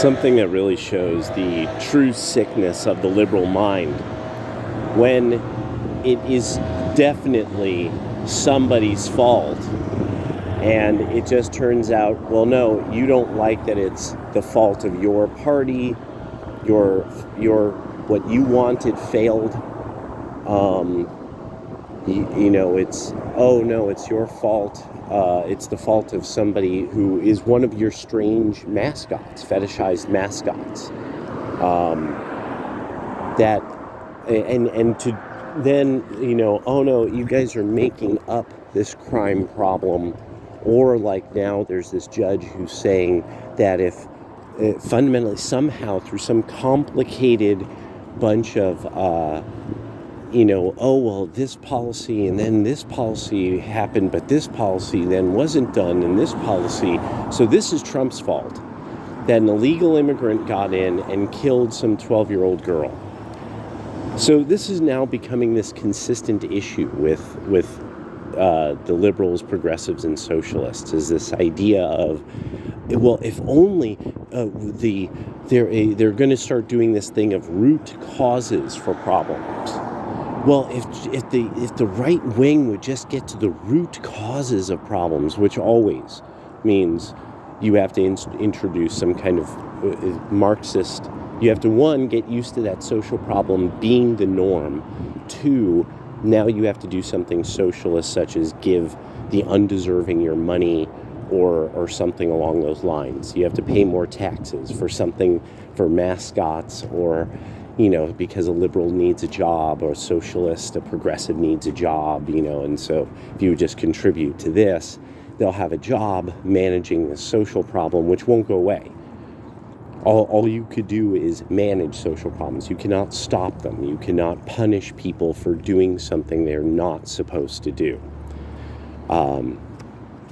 something that really shows the true sickness of the liberal mind when it is definitely somebody's fault, and it just turns out, well, no, you don't like that it's the fault of your party, your what you wanted failed. It's, oh no, it's your fault. It's the fault of somebody who is one of your strange mascots, fetishized mascots. To then, oh no, you guys are making up this crime problem. Or like now there's this judge who's saying that if fundamentally somehow through some complicated bunch of oh, well, this policy and then this policy happened, but this policy then wasn't done, and this policy. So this is Trump's fault that an illegal immigrant got in and killed some 12-year-old girl. So this is now becoming this consistent issue with the liberals, progressives, and socialists, is this idea of, well, if only they're going to start doing this thing of root causes for problems. Well, if the right wing would just get to the root causes of problems, which always means you have to introduce some kind of Marxist. You have to, one, get used to that social problem being the norm. Two, now you have to do something socialist, such as give the undeserving your money or something along those lines. You have to pay more taxes for something, for mascots, or because a liberal needs a job, or a socialist, a progressive needs a job, and so if you just contribute to this, they'll have a job managing the social problem, which won't go away. All you could do is manage social problems. You cannot stop them. You cannot punish people for doing something they're not supposed to do.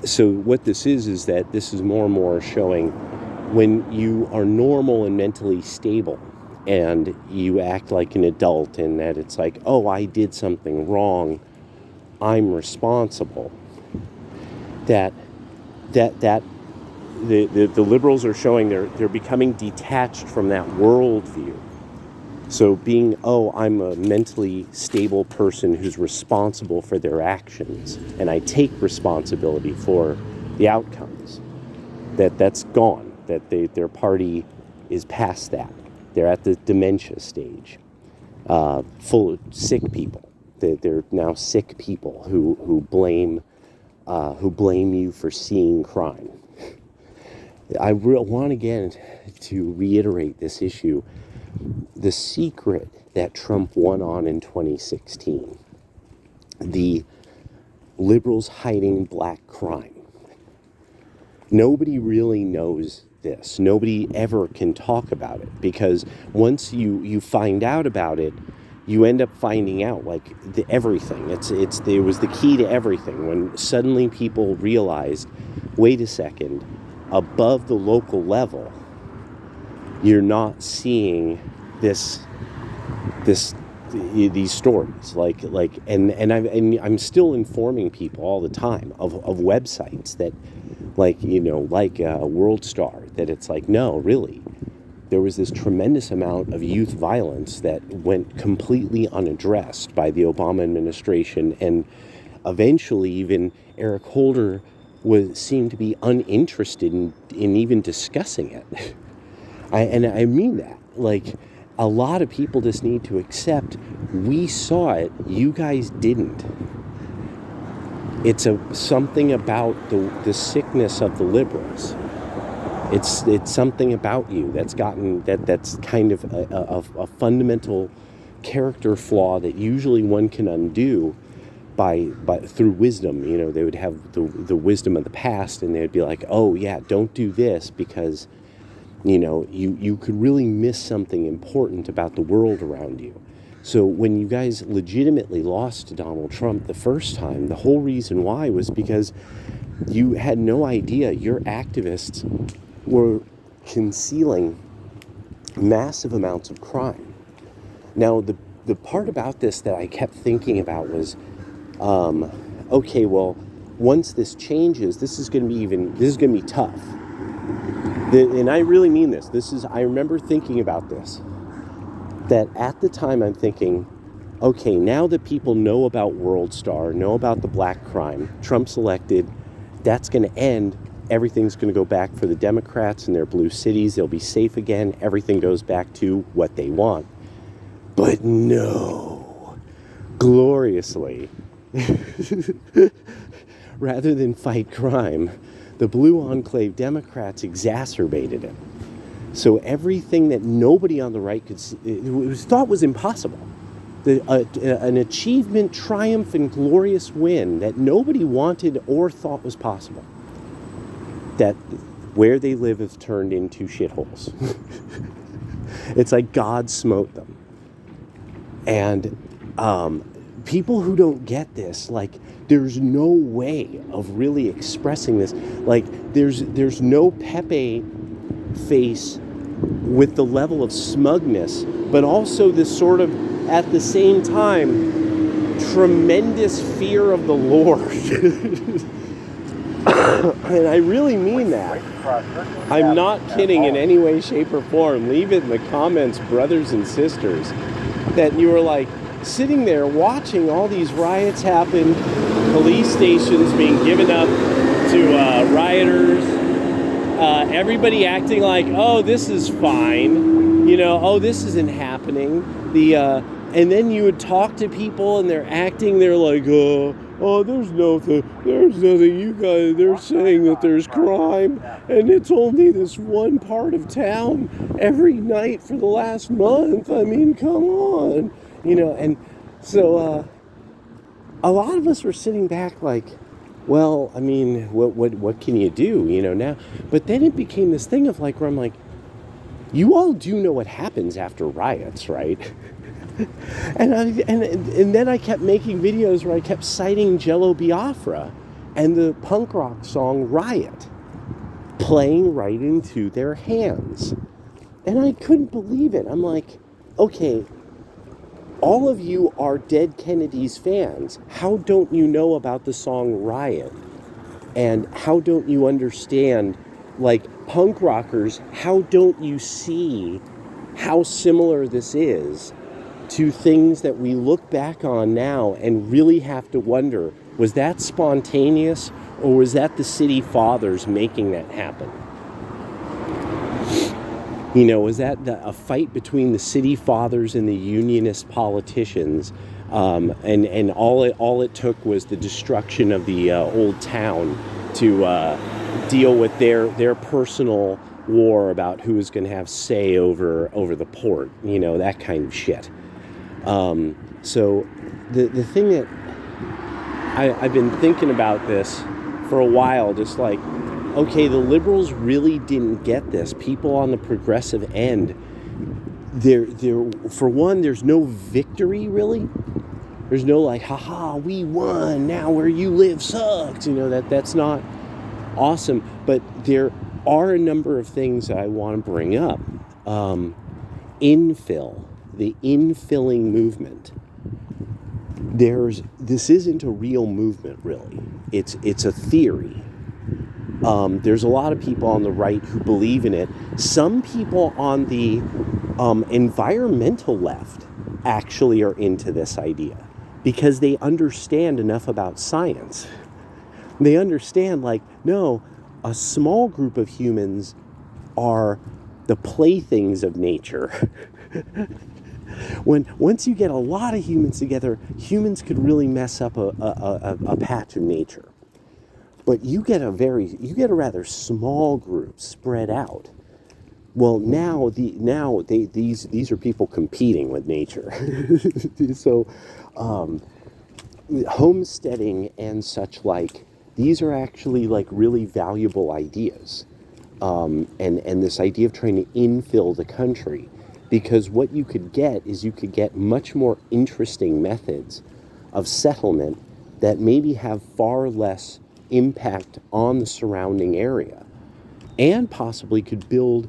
So what this is that this is more and more showing when you are normal and mentally stable, and you act like an adult, and that it's like, oh, I did something wrong, I'm responsible. The liberals are showing they're becoming detached from that worldview. So being, oh, I'm a mentally stable person who's responsible for their actions, and I take responsibility for the outcomes. That's gone. That their party is past that. They're at the dementia stage, full of sick people. They're now sick people who blame you for seeing crime. I want again to reiterate this issue. The secret that Trump won on in 2016, the liberals hiding black crime. Nobody really knows this. Nobody ever can talk about it, because once you find out about it, you end up finding out everything. It was the key to everything. When suddenly people realized, wait a second, above the local level, you're not seeing these stories and I'm still informing people all the time of websites that World Star, that it's like, no, really, there was this tremendous amount of youth violence that went completely unaddressed by the Obama administration, and eventually even Eric Holder seemed to be uninterested in even discussing it. I mean that. A lot of people just need to accept, we saw it, you guys didn't. It's something about the sickness of the liberals. It's something about you that's kind of a fundamental character flaw that usually one can undo by through wisdom. They would have the wisdom of the past, and they'd be like, oh yeah, don't do this, because you could really miss something important about the world around you. So when you guys legitimately lost to Donald Trump the first time, the whole reason why was because you had no idea your activists were concealing massive amounts of crime. Now, the part about this that I kept thinking about was, okay, well, once this changes, this is going to be tough. And I really mean this. I remember thinking about this. That at the time I'm thinking, okay, now that people know about World Star, know about the black crime, Trump's elected, that's going to end. Everything's going to go back for the Democrats in their blue cities. They'll be safe again. Everything goes back to what they want. But no, gloriously, rather than fight crime, the Blue Enclave Democrats exacerbated it. So everything that nobody on the right could see, it was thought was impossible, an achievement, triumph, and glorious win that nobody wanted or thought was possible, that where they live has turned into shitholes. It's like God smote them. And people who don't get this, like, there's no way of really expressing this. Like, there's no Pepe face with the level of smugness, but also this sort of, at the same time, tremendous fear of the Lord. And I really mean that. I'm not kidding in any way, shape, or form. Leave it in the comments, brothers and sisters, that you were like sitting there watching all these riots happen, police stations being given up to rioters, everybody acting like, oh, this is fine, oh, this isn't happening. And then you would talk to people and they're like, oh, there's nothing, you guys, they're saying that there's crime, and it's only this one part of town every night for the last month. I mean, come on, and so a lot of us were sitting back like, well, I mean, what can you do, now? But then it became this thing of like, where I'm like, you all do know what happens after riots, right? and then I kept making videos where I kept citing Jello Biafra and the punk rock song Riot, playing right into their hands. And I couldn't believe it. I'm like, okay, all of you are Dead Kennedys fans. How don't you know about the song Riot? And how don't you understand, like, punk rockers, how don't you see how similar this is to things that we look back on now and really have to wonder, was that spontaneous, or was that the city fathers making that happen? Was that a fight between the city fathers and the unionist politicians? And all it took was the destruction of the old town to deal with their personal war about who was going to have say over the port, that kind of shit. So the thing that I've been thinking about this for a while, just like, okay, the liberals really didn't get this. People on the progressive end, there for one, there's no victory really. There's no like, haha, we won, now where you live sucks. That's not awesome. But there are a number of things that I want to bring up. Infill, the infilling movement. This isn't a real movement really. It's a theory. There's a lot of people on the right who believe in it. Some people on the environmental left actually are into this idea because they understand enough about science. They understand, like, no, a small group of humans are the playthings of nature. Once you get a lot of humans together, humans could really mess up a patch of nature. But you get a rather small group spread out. Well, these are people competing with nature. So, homesteading and such like, these are actually like really valuable ideas. And this idea of trying to infill the country, because what you could get is much more interesting methods of settlement that maybe have far less impact on the surrounding area, and possibly could build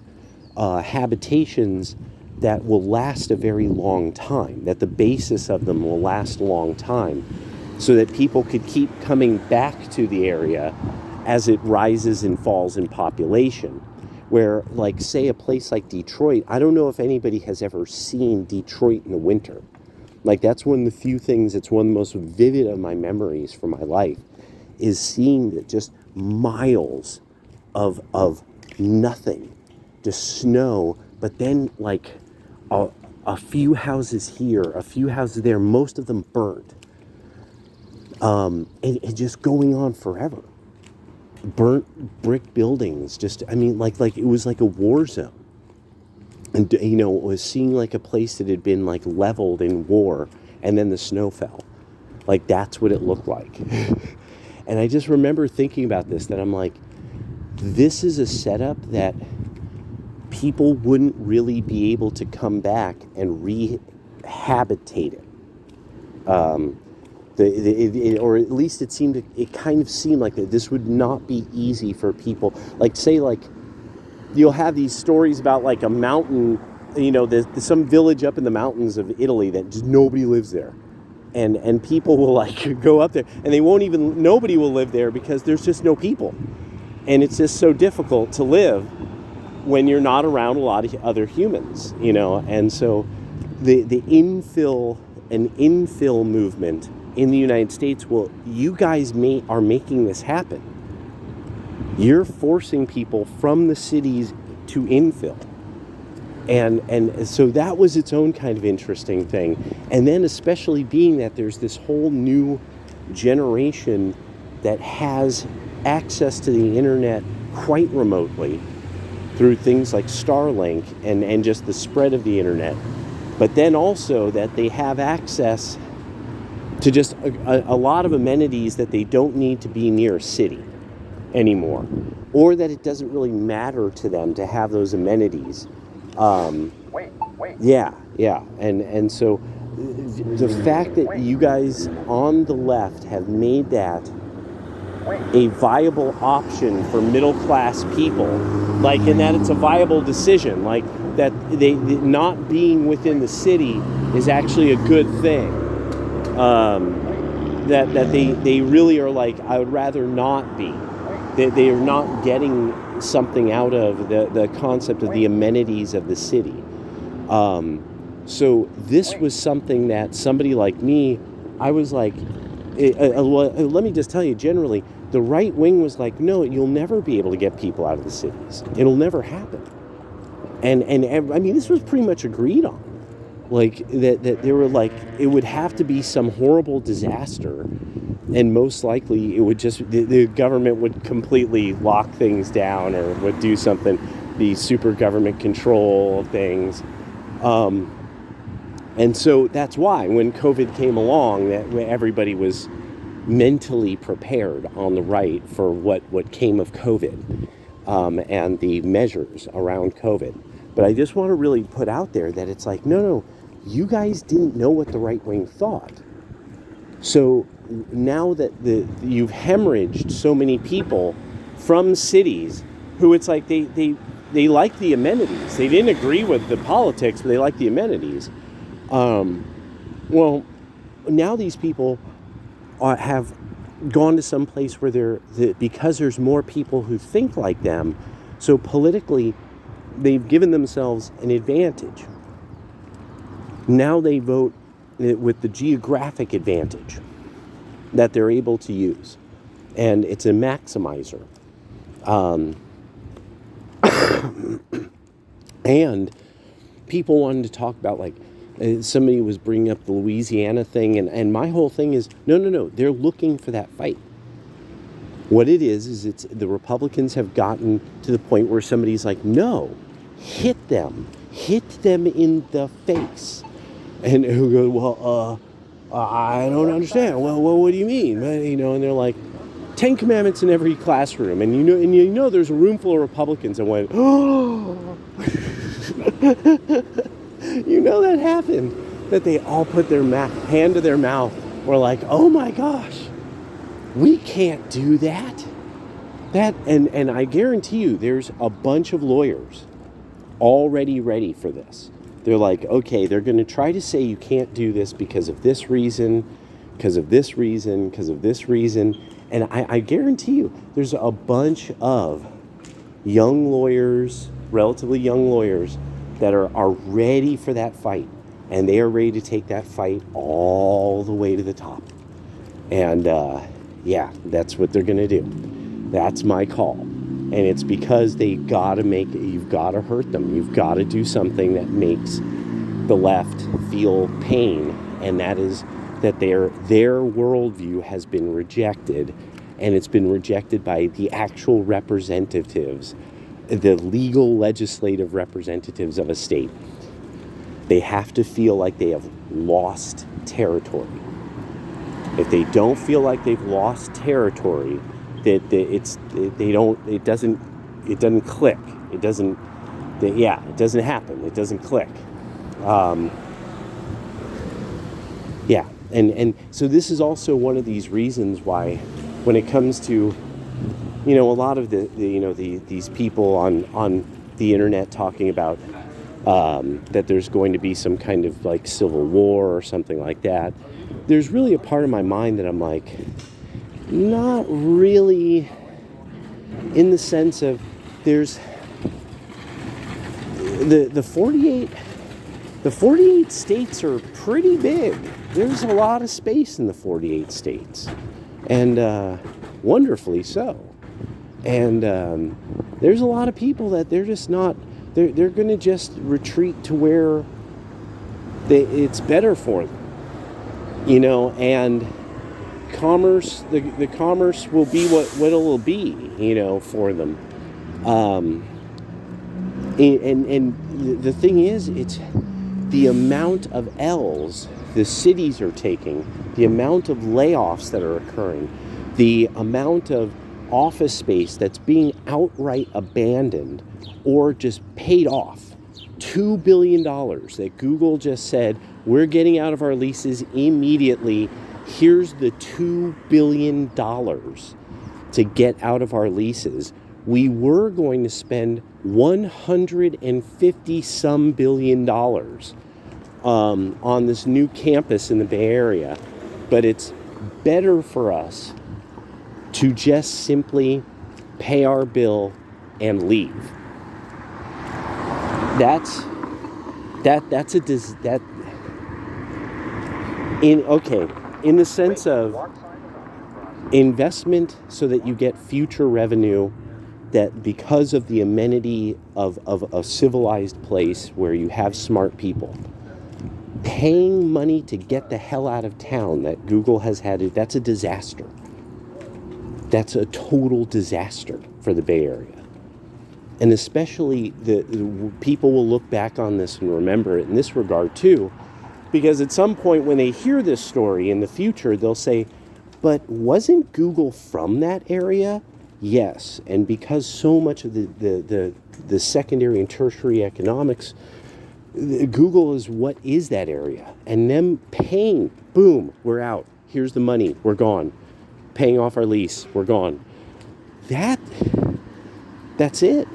habitations that will last a very long time, that the basis of them will last a long time, so that people could keep coming back to the area as it rises and falls in population. where, like, say a place like Detroit, I don't know if anybody has ever seen Detroit in the winter. Like, that's one of the few things, it's one of the most vivid of my memories from my life, is seeing that just miles of nothing, just snow, but then like a few houses here, a few houses there, most of them burnt. And just going on forever. Burnt brick buildings, just, I mean, like it was like a war zone. And, you know, it was seeing like a place that had been like leveled in war, and then the snow fell. Like, that's what it looked like. And I just remember thinking about this, that I'm like, this is a setup that people wouldn't really be able to come back and rehabitate it. Or at least it kind of seemed like that this would not be easy for people. Like, say, like, you'll have these stories about like a mountain, you know, there's some village up in the mountains of Italy that just nobody lives there. And people will like go up there, and nobody will live there because there's just no people. And it's just so difficult to live when you're not around a lot of other humans, you know. And so the infill movement in the United States, well, you guys are making this happen. You're forcing people from the cities to infill. And so that was its own kind of interesting thing. And then especially being that there's this whole new generation that has access to the internet quite remotely through things like Starlink and just the spread of the internet. But then also that they have access to just a lot of amenities that they don't need to be near a city anymore, or that it doesn't really matter to them to have those amenities. Yeah. And so the fact that you guys on the left have made that a viable option for middle class people, like, in that it's a viable decision, like that they not being within the city is actually a good thing. That they really are like, I would rather not be. They are not getting something out of the concept of the amenities of the city. So this was something that somebody like me, I was like, let me just tell you, generally, the right wing was like, no, you'll never be able to get people out of the cities. It'll never happen. And I mean, this was pretty much agreed on. Like, that they were like, it would have to be some horrible disaster, and most likely it would just, the government would completely lock things down, or would do something, the super government control of things. And so that's why when COVID came along, that everybody was mentally prepared on the right for what came of COVID, and the measures around COVID. But I just want to really put out there that it's like, no, you guys didn't know what the right wing thought. So now that you've hemorrhaged so many people from cities who, it's like they like the amenities. They didn't agree with the politics, but they like the amenities. Well, now these people have gone to some place where because there's more people who think like them, so politically they've given themselves an advantage. Now they vote with the geographic advantage that they're able to use, and it's a maximizer. And people wanted to talk about, like, somebody was bringing up the Louisiana thing, and my whole thing is, no, they're looking for that fight. What it is it's the Republicans have gotten to the point where somebody's like, no, hit them in the face. And who goes, well, I don't understand. Well, what do you mean? You know, and they're like, 10 Commandments in every classroom. And you know there's a room full of Republicans that went, oh. You know that happened. That they all put their hand to their mouth. Were like, oh my gosh, we can't do that. And I guarantee you there's a bunch of lawyers already ready for this. They're like, okay, they're going to try to say you can't do this because of this reason, because of this reason, because of this reason. And I guarantee you there's a bunch of young lawyers, relatively young lawyers, that are ready for that fight. And they are ready to take that fight all the way to the top. And yeah, that's what they're going to do. That's my call. And it's because you've got to hurt them. You've got to do something that makes the left feel pain. And that is that their worldview has been rejected. And it's been rejected by the actual representatives, the legal legislative representatives of a state. They have to feel like they have lost territory. If they don't feel like they've lost territory, it doesn't click. It doesn't happen. It doesn't click. And so this is also one of these reasons why, when it comes to, a lot of these people on the internet talking about that there's going to be some kind of like civil war or something like that, there's really a part of my mind that I'm like, not really, in the sense of there's the 48 states are pretty big. There's a lot of space in the 48 states, and wonderfully so. And there's a lot of people that they're just not. They're going to just retreat to where it's better for them, and commerce. The commerce will be what it will be, for them. And the thing is, it's the amount of L's the cities are taking, the amount of layoffs that are occurring, the amount of office space that's being outright abandoned or just paid off. $2 billion that Google just said, we're getting out of our leases immediately. Here's the $2 billion to get out of our leases. We were going to spend $150 some billion on this new campus in the Bay Area, but it's better for us to just simply pay our bill and leave. In the sense of investment, so that you get future revenue, that because of the amenity of a civilized place where you have smart people, paying money to get the hell out of town that Google has had, that's a disaster. That's a total disaster for the Bay Area. And especially the people will look back on this and remember it in this regard too, because at some point when they hear this story in the future, they'll say, but wasn't Google from that area? Yes. And because so much of the secondary and tertiary economics, Google is what is that area. And them paying, boom, we're out. Here's the money, we're gone. Paying off our lease, we're gone. That's it.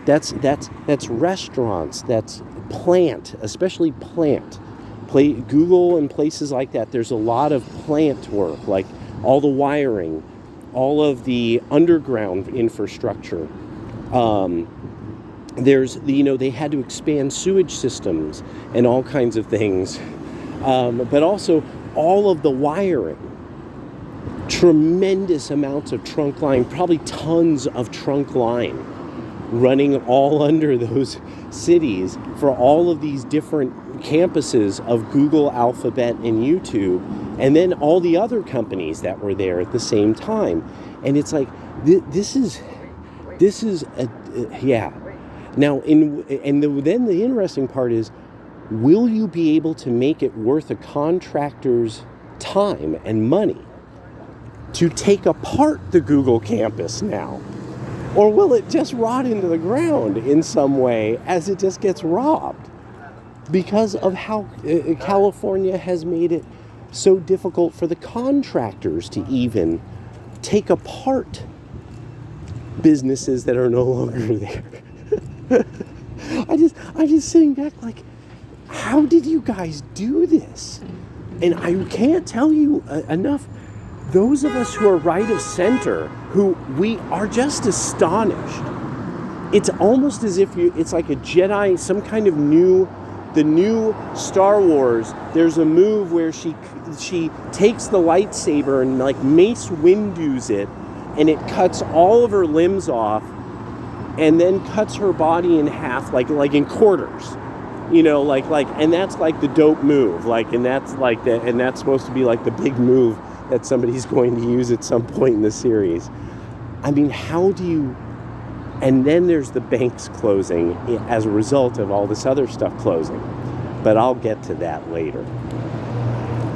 That's restaurants, that's plant, especially plant. Google and places like that, there's a lot of plant work, like all the wiring, all of the underground infrastructure. There's, they had to expand sewage systems and all kinds of things. But also all of the wiring, tremendous amounts of trunk line, probably tons of trunk line running all under those cities for all of these different campuses of Google, Alphabet, and YouTube, and then all the other companies that were there at the same time. And it's like, this is yeah. Now, then the interesting part is, will you be able to make it worth a contractor's time and money to take apart the Google campus now? Or will it just rot into the ground in some way as it just gets robbed? Because of how California has made it so difficult for the contractors to even take apart businesses that are no longer there. I'm just sitting back like, how did you guys do this? And I can't tell you enough. Those of us who are right of center, who we are just astonished it's almost as if it's like a Jedi, some kind of the new Star Wars. There's a move where she takes the lightsaber and like Mace Windu's it, and it cuts all of her limbs off, and then cuts her body in half, like in quarters. And that's like the dope move, and that's supposed to be like the big move that somebody's going to use at some point in the series. I mean, how do you? And then there's the banks closing as a result of all this other stuff closing. But I'll get to that later.